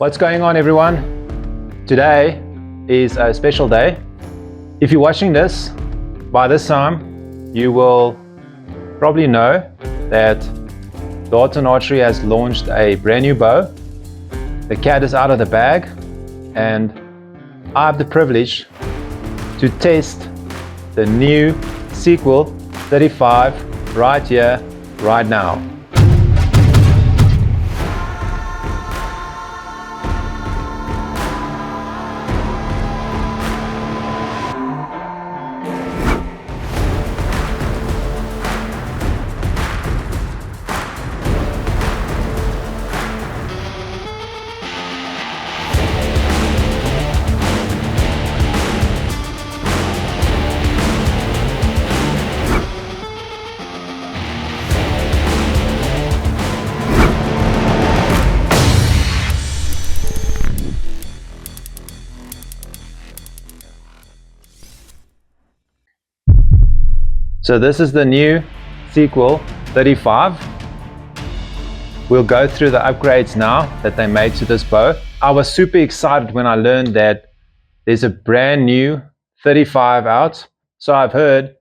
What's going on, everyone? Today is a special day. If you're watching this, by this time you will probably know that Darton Archery has launched a brand new bow. The cat is out of the bag and I have the privilege to test the new Sequel 35 right here, right now. So this is the new Sequel 35. We'll go through the upgrades now that they made to this bow. I was super excited when I learned that there's a brand new 35 out. So I've heard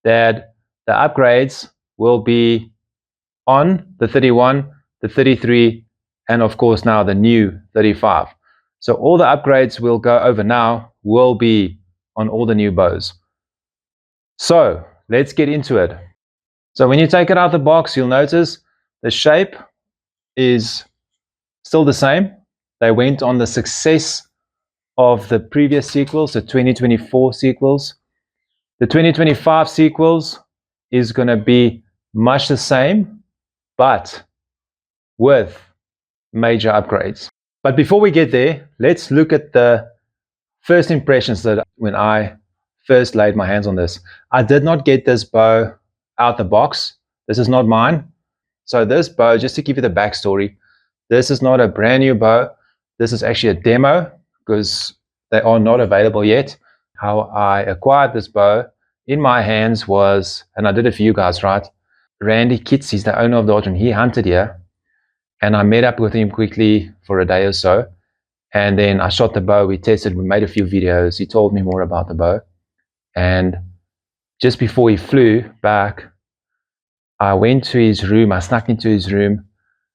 that the upgrades will be on the 31, the 33, and of course now the new 35. So all the upgrades we'll go over now will be on all the new bows. So let's get into it. So when you take it out of the box, you'll notice the shape is still the same. They went on the success of the previous sequels, the 2024 sequels. The 2025 sequels is going to be much the same, but with major upgrades. But before we get there, let's look at the first impressions that when I first laid my hands on this. I did not get this bow out the box. This is not mine. So this bow, just to give you the backstory, this is not a brand new bow. This is actually a demo because they are not available yet. How I acquired this bow in my hands was, and I did it for you guys, right? Randy Kitts, he's the owner of Darton. He hunted here and I met up with him quickly for a day or so. And then I shot the bow, we tested, we made a few videos. He told me more about the bow. And just before he flew back, I went to his room, I snuck into his room,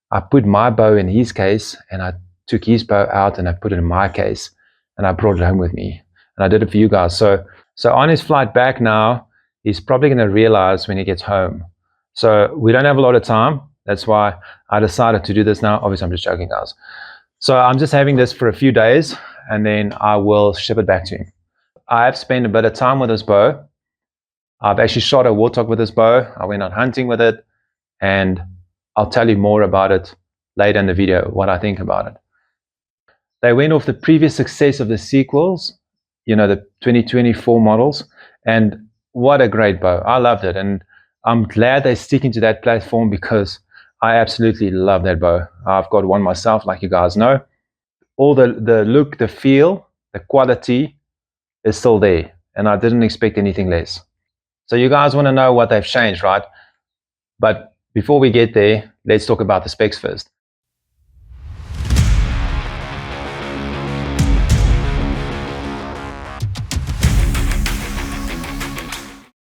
I put my bow in his case, and I took his bow out and I put it in my case, and I brought it home with me. And I did it for you guys. So on his flight back now, he's probably going to realize when he gets home. So we don't have a lot of time. That's why I decided to do this now. Obviously, I'm just joking, guys. So I'm just having this for a few days, and then I will ship it back to him. I have spent a bit of time with this bow. I've actually shot a warthog with this bow. I went out hunting with it, and I'll tell you more about it later in the video, what I think about it. They went off the previous success of the sequels, you know, the 2024 models, and what a great bow. I loved it, and I'm glad they're sticking to that platform because I absolutely love that bow. I've got one myself, like you guys know. All the look, the feel, the quality is still there, and I didn't expect anything less. So you guys want to know what they've changed, right? But before we get there, let's talk about the specs first.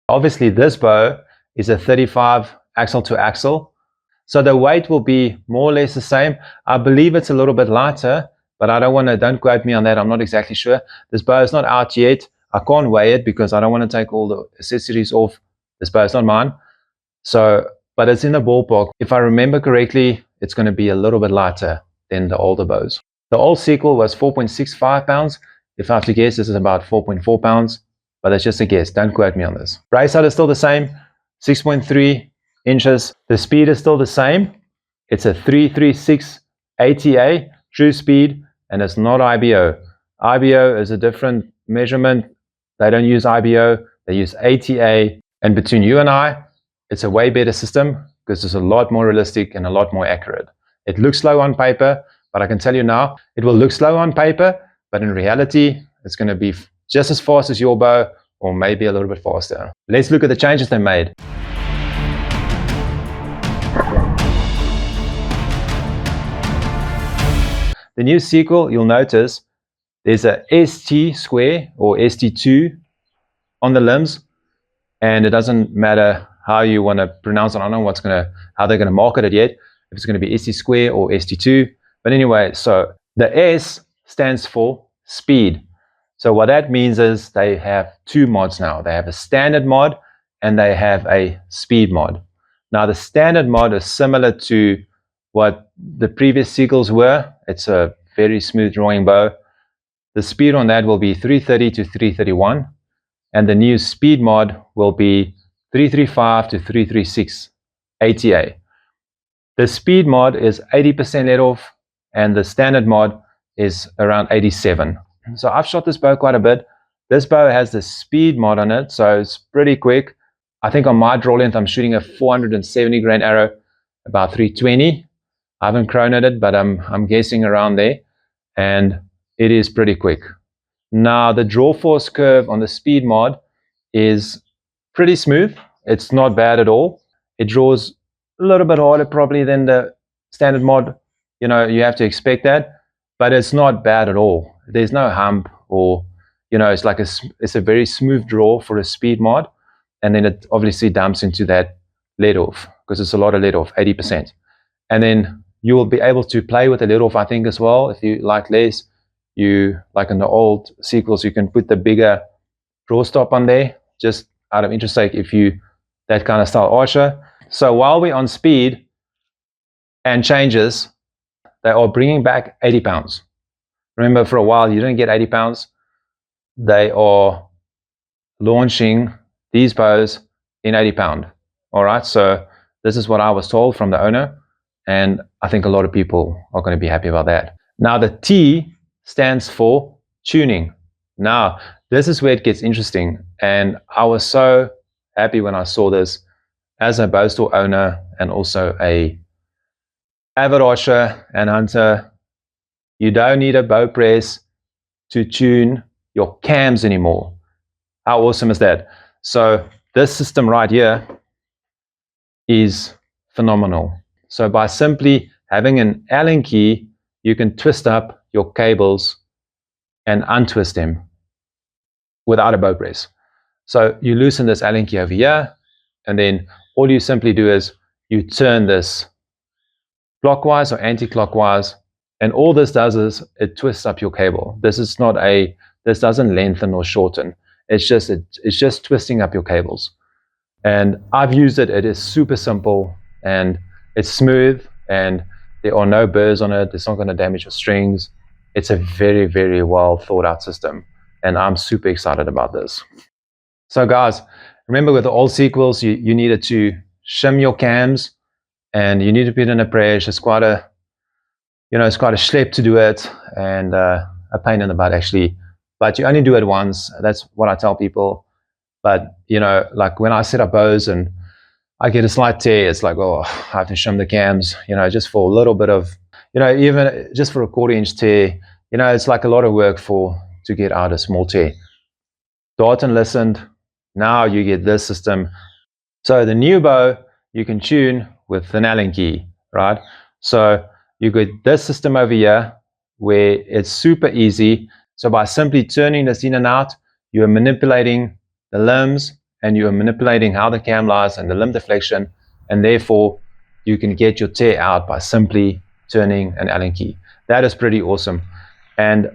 Obviously this bow is a 35 axle to axle, so the weight will be more or less the same. I believe it's a little bit lighter, but don't quote me on that. I'm not exactly sure. This bow is not out yet. I can't weigh it because I don't want to take all the accessories off. This bow is not mine. So, but it's in the ballpark. If I remember correctly, it's going to be a little bit lighter than the older bows. The old Sequel was 4.65 pounds. If I have to guess, this is about 4.4 pounds, but that's just a guess. Don't quote me on this. Brace height is still the same, 6.3 inches. The speed is still the same. It's a 336 ATA, true speed, and it's not IBO. IBO is a different measurement. They don't use IBO, they use ATA. And between you and I, it's a way better system because it's a lot more realistic and a lot more accurate. It looks slow on paper, but I can tell you now, it will look slow on paper, but in reality, it's going to be just as fast as your bow or maybe a little bit faster. Let's look at the changes they made. the new Sequel, you'll notice there's a ST square or ST2 on the limbs, and it doesn't matter how you want to pronounce it. I don't know how they're going to market it yet, if it's going to be ST square or ST2. But anyway, so the S stands for speed. So what that means is they have two mods now. They have a standard mod and they have a speed mod. Now the standard mod is similar to what the previous Sequels were. It's a very smooth drawing bow. The speed on that will be 330 to 331, and the new speed mod will be 335 to 336 ATA. The speed mod is 80% let off, and the standard mod is around 87. So I've shot this bow quite a bit. This bow has the speed mod on it, so it's pretty quick. I think on my draw length, I'm shooting a 470 grain arrow, about 320. I haven't chronoed it, but I'm guessing around there, and it is pretty quick. Now the draw force curve on the speed mod is pretty smooth. It's not bad at all. It draws a little bit harder probably than the standard mod. You know, you have to expect that, but it's not bad at all. There's no hump, or it's a very smooth draw for a speed mod, and then it obviously dumps into that let off because it's a lot of let off, 80%. And then you will be able to play with the let off, I think, as well. If you like less, you like in the old Sequels, you can put the bigger draw stop on there, just out of interest sake, if you that kind of style archer. So while we're on speed and changes, they are bringing back 80 pounds. Remember, for a while you didn't get 80 pounds. They are launching these bows in 80 pound. All right, so this is what I was told from the owner, and I think a lot of people are going to be happy about that. Now the T stands for tuning. Now this is where it gets interesting, and I was so happy when I saw this as a bow store owner and also a avid archer and hunter. You don't need a bow press to tune your cams anymore. How awesome is that? So this system right here is phenomenal. So by simply having an Allen key, you can twist up your cables and untwist them without a bow press. So you loosen this Allen key over here, and then all you simply do is you turn this clockwise or anti-clockwise, and all this does is it twists up your cable. This doesn't lengthen or shorten. It's just twisting up your cables. And I've used it. It is super simple and it's smooth, and there are no burrs on it. It's not going to damage your strings. It's a very, very well thought out system, and I'm super excited about this. So guys, remember with the old Sequels, you needed to shim your cams, and you need to put in a press. It's quite a schlep to do it, and a pain in the butt actually. But you only do it once. That's what I tell people. But like when I set up bows and I get a slight tear, it's like, oh, I have to shim the cams, just for a little bit of, even just for a 1/4 inch tear, it's like a lot of work to get out a small tear. Darton listened. Now you get this system. So the new bow you can tune with an Allen key, right? So you get this system over here where it's super easy. So by simply turning this in and out, you are manipulating the limbs, and you are manipulating how the cam lies and the limb deflection, and therefore you can get your tear out by simply turning an Allen key. That is pretty awesome. And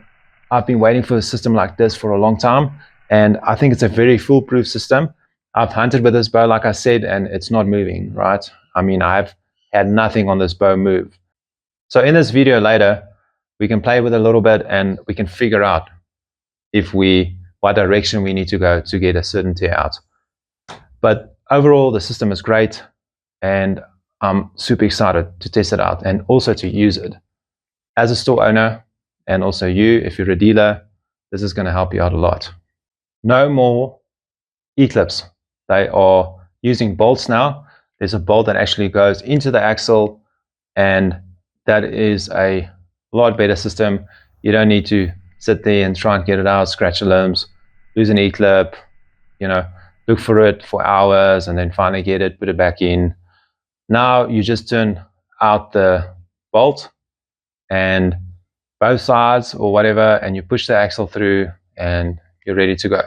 I've been waiting for a system like this for a long time, and I think it's a very foolproof system. I've hunted with this bow, like I said, and it's not moving, right? I mean, I've had nothing on this bow move. So in this video later, we can play with it a little bit, and we can figure out what direction we need to go to get a certain tear out. But overall, the system is great, and I'm super excited to test it out and also to use it. As a store owner, and also you, if you're a dealer, this is going to help you out a lot. No more E-clips. They are using bolts now. There's a bolt that actually goes into the axle, and that is a lot better system. You don't need to sit there and try and get it out, scratch the limbs, lose an E-clip, look for it for hours and then finally get it, put it back in. Now you just turn out the bolt and both sides or whatever, and you push the axle through and you're ready to go.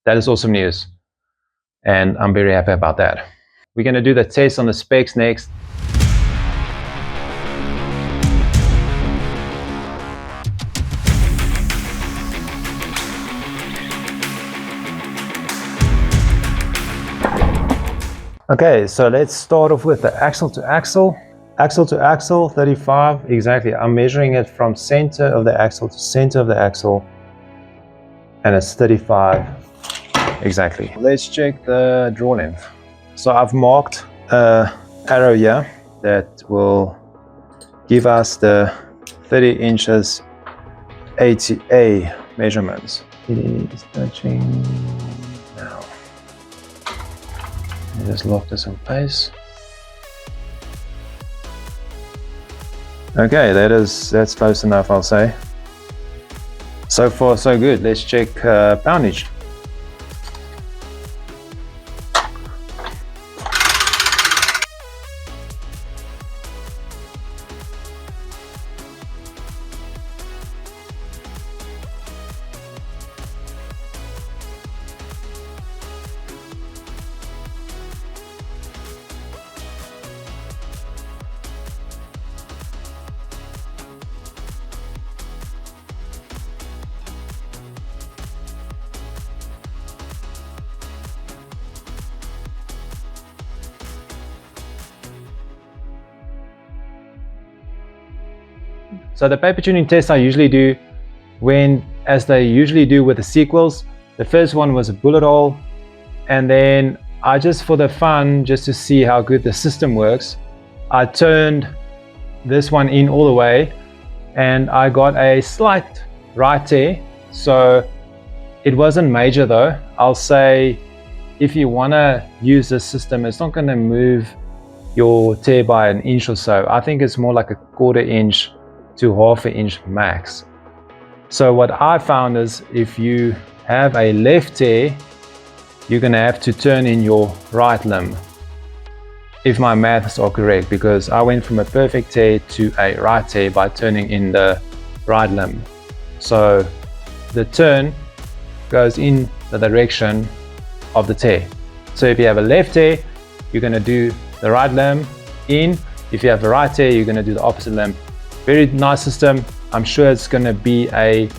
That is awesome news, and I'm very happy about that. We're going to do the test on the specs next. Okay, so let's start off with the axle to axle. Axle to axle, 35, exactly. I'm measuring it from center of the axle to center of the axle, and it's 35, exactly. Let's check the draw length. So I've marked an arrow here that will give us the 30 inches ATA measurements. It is touching now. Just lock this in place. Okay, that's close enough, I'll say. So far, so good. Let's check poundage. So the paper tuning test I usually do, as they usually do with the sequels, the first one was a bullet hole, and then I just, for the fun, just to see how good the system works, I turned this one in all the way, and I got a slight right tear. So it wasn't major though. I'll say if you want to use this system, it's not going to move your tear by an inch or so. I think it's more like a 1/4 inch to 1/2 inch max. So what I found is if you have a left tear, you're going to have to turn in your right limb, if my maths are correct, because I went from a perfect tear to a right tear by turning in the right limb. So the turn goes in the direction of the tear. So if you have a left tear, you're going to do the right limb in. If you have a right tear, you're going to do the opposite limb. Very nice system. I'm sure it's going to be a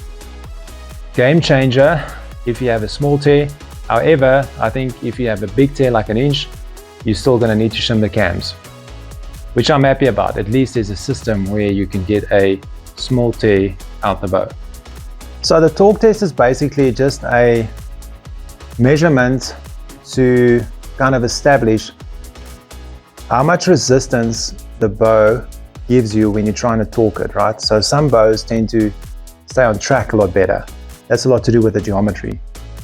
game changer if you have a small tear. However, I think if you have a big tear like an inch, you're still going to need to shim the cams, which I'm happy about. At least there's a system where you can get a small tear out the bow. So the torque test is basically just a measurement to kind of establish how much resistance the bow gives you when you're trying to torque it, right? So some bows tend to stay on track a lot better. That's a lot to do with the geometry.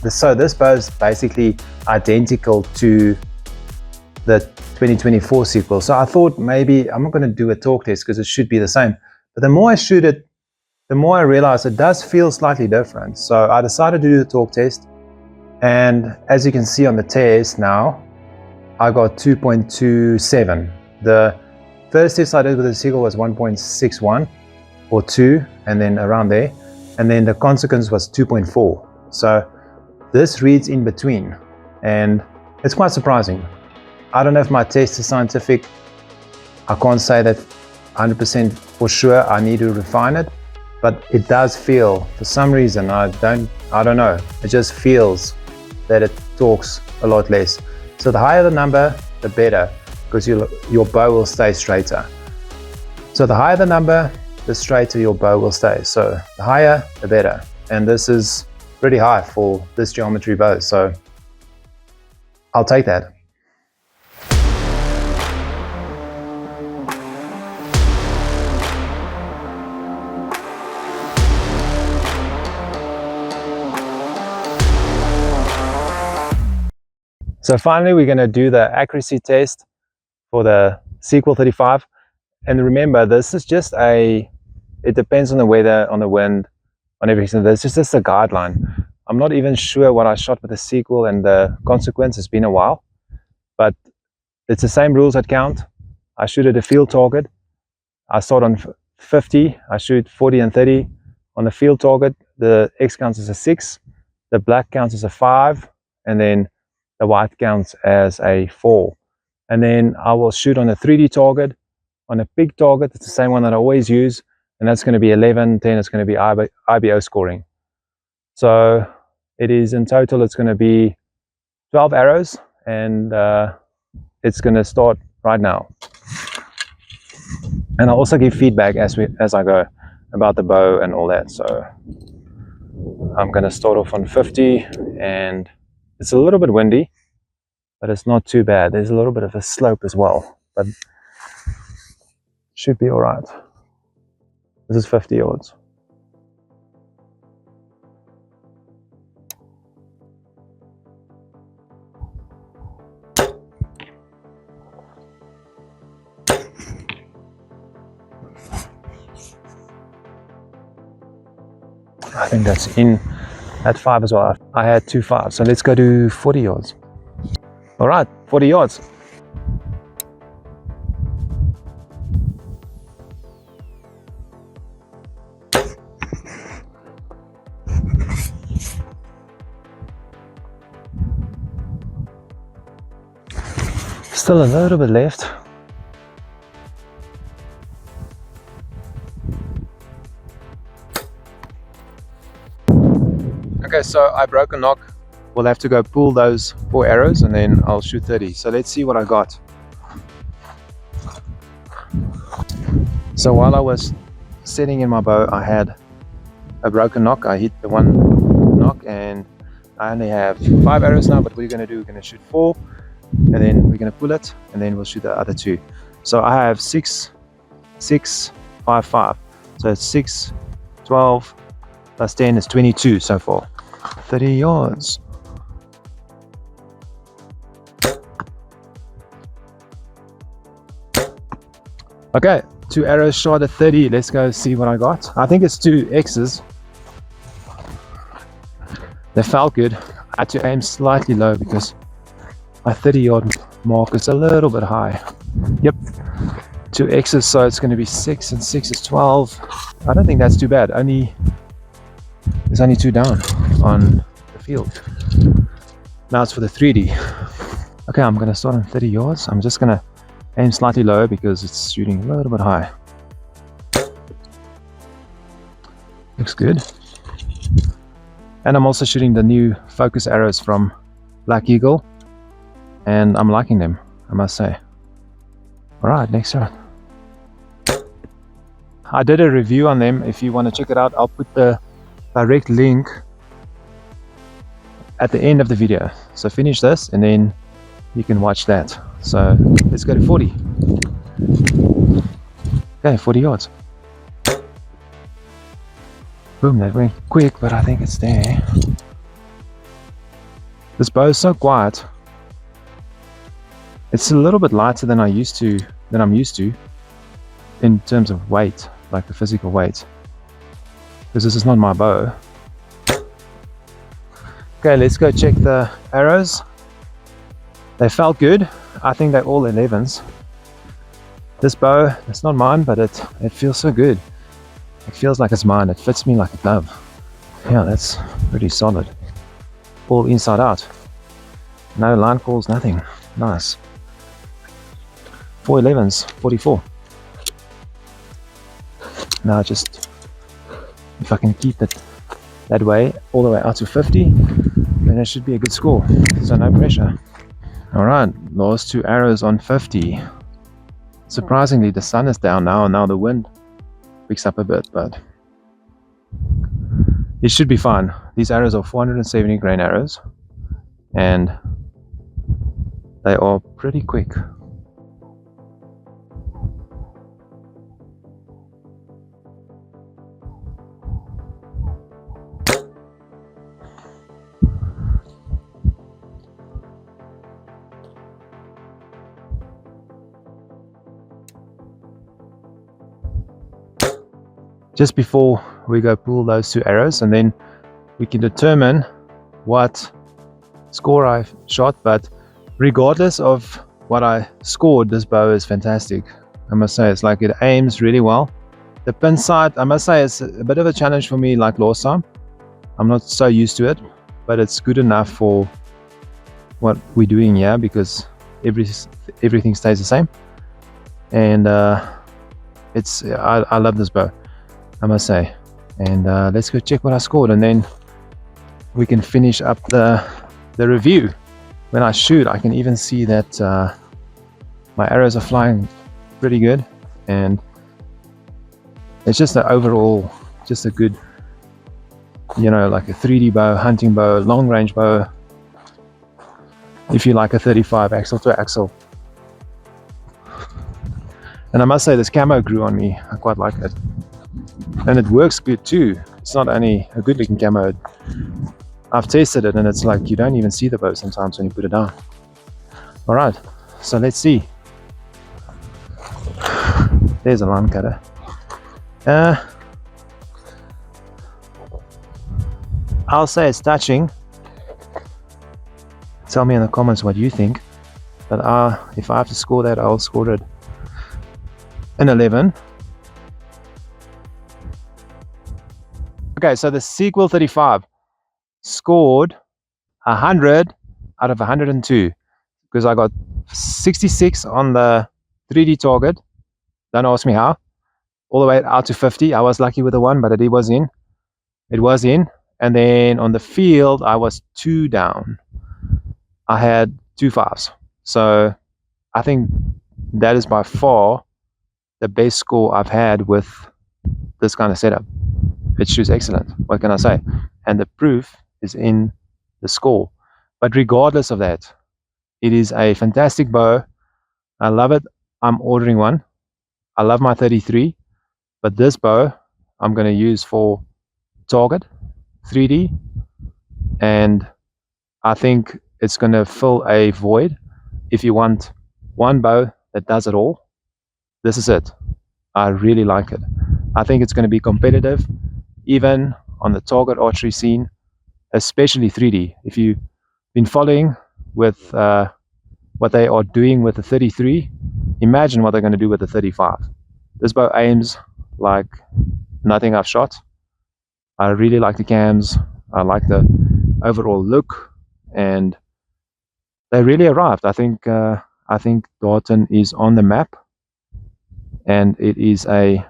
So this bow is basically identical to the 2024 sequel. So I thought maybe I'm not going to do a torque test because it should be the same. But the more I shoot it, the more I realize it does feel slightly different. So I decided to do the torque test. And as you can see on the test now, I got 2.27. The first test I did with the sequel was 1.61 or 2, and then around there. And then the consequence was 2.4. So this reads in between, and it's quite surprising. I don't know if my test is scientific. I can't say that 100% for sure. I need to refine it, but it does feel, for some reason, I don't know. It just feels that it torques a lot less. So the higher the number, the better, because your bow will stay straighter. So the higher the number, the straighter your bow will stay. So the higher, the better. And this is pretty high for this geometry bow, so I'll take that. So finally, we're going to do the accuracy test for the Sequel 35. And remember, this is just it depends on the weather, on the wind, on everything. This is just a guideline. I'm not even sure what I shot with the Sequel and the consequence. It's been a while, but it's the same rules that count. I shoot at a field target. I start on 50, I shoot 40 and 30 on the field target. The X counts as a 6, the black counts as a 5, and then the white counts as a 4. And then I will shoot on a 3D target, on a big target. It's the same one that I always use, and that's going to be 11, 10 is going to be IBO scoring. So it is in total, it's going to be 12 arrows, and it's going to start right now. And I'll also give feedback as I go about the bow and all that. So I'm going to start off on 50, and it's a little bit windy, but it's not too bad. There's a little bit of a slope as well, but should be all right. This is 50 yards. I think that's in at 5 as well. I had 2 5s, so let's go to 40 yards. All right, 40 yards. Still a little bit left. Okay, so I broke a knock. We'll have to go pull those 4 arrows and then I'll shoot 30. So let's see what I got. So while I was setting in my bow, I had a broken knock. I hit the one knock and I only have 5 arrows now, but what we're going to do, we're going to shoot 4 and then we're going to pull it and then we'll shoot the other 2. So I have 6, 6, 5, 5. So it's 6, 12, plus 10 is 22 so far. 30 yards. Okay, 2 arrows shot at 30. Let's go see what I got. I think it's 2 X's. They felt good. I had to aim slightly low because my 30-yard mark is a little bit high. Yep, 2 X's, so it's going to be 6 and 6 is 12. I don't think that's too bad. There's only 2 down on the field. Now it's for the 3D. Okay, I'm going to start on 30 yards. I'm just going to aim slightly lower because it's shooting a little bit high. Looks good. And I'm also shooting the new focus arrows from Black Eagle, and I'm liking them, I must say. Alright, next shot. I did a review on them. If you want to check it out, I'll put the direct link at the end of the video. So finish this and then you can watch that. So let's go to 40. Okay, 40 yards. Boom, that went quick, but I think it's there. This bow is so quiet. It's a little bit lighter than I'm used to in terms of weight, like the physical weight. Because this is not my bow. Okay, let's go check the arrows. They felt good. I think they're all 11s. This bow, it's not mine, but it feels so good. It feels like it's mine. It fits me like a glove. Yeah, that's pretty solid. All inside out. No line calls, nothing. Nice. 4 11s, 44. Now just, if I can keep it that way, all the way out to 50, then it should be a good score. So no pressure. Alright, last 2 arrows on 50. Surprisingly, the sun is down now, and now the wind picks up a bit, but it should be fine. These arrows are 470 grain arrows, and they are pretty quick. Just before we go pull those 2 arrows, and then we can determine what score I shot. But regardless of what I scored, this bow is fantastic. I must say, it's like it aims really well. The pin sight, I must say, is a bit of a challenge for me like last time. I'm not so used to it, but it's good enough for what we're doing here because everything stays the same. And I love this bow, I must say. And let's go check what I scored, and then we can finish up the review. When I shoot, I can even see that my arrows are flying pretty good, and it's just an overall, just a good, you know, like a 3D bow, hunting bow, long range bow, if you like a 35 axle to axle. And I must say this camo grew on me. I quite like it, and it works good too. It's not only a good looking camo, I've tested it and it's like you don't even see the bow sometimes when you put it down. All right, so let's see. There's a line cutter. I'll say it's touching. Tell me in the comments what you think. But if I have to score that, I'll score it an 11. Okay, so the Sequel 35 scored 100 out of 102 because I got 66 on the 3D target. Don't ask me how. All the way out to 50. I was lucky with the one, but it was in. It was in. And then on the field, I was 2 down. I had 2 5s. So I think that is by far the best score I've had with this kind of setup. It shoots excellent. What can I say? And the proof is in the score. But regardless of that, it is a fantastic bow. I love it. I'm ordering one. I love my 33, but this bow I'm going to use for target 3D, and I think it's going to fill a void. If you want one bow that does it all, this is it. I really like it. I think it's going to be competitive even on the target archery scene, especially 3D. If you've been following with what they are doing with the 33, imagine what they're going to do with the 35. This bow aims like nothing I've shot. I really like the cams. I like the overall look, and they really arrived. I think Darton is on the map, and it is a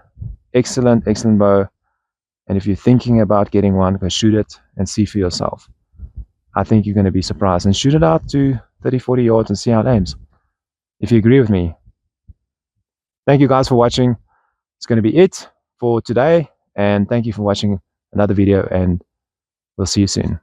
excellent bow. And if you're thinking about getting one, go shoot it and see for yourself. I think you're going to be surprised, and shoot it out to 30-40 yards and see how it aims. If you agree with me. Thank you guys for watching. It's going to be it for today, and thank you for watching another video, and we'll see you soon.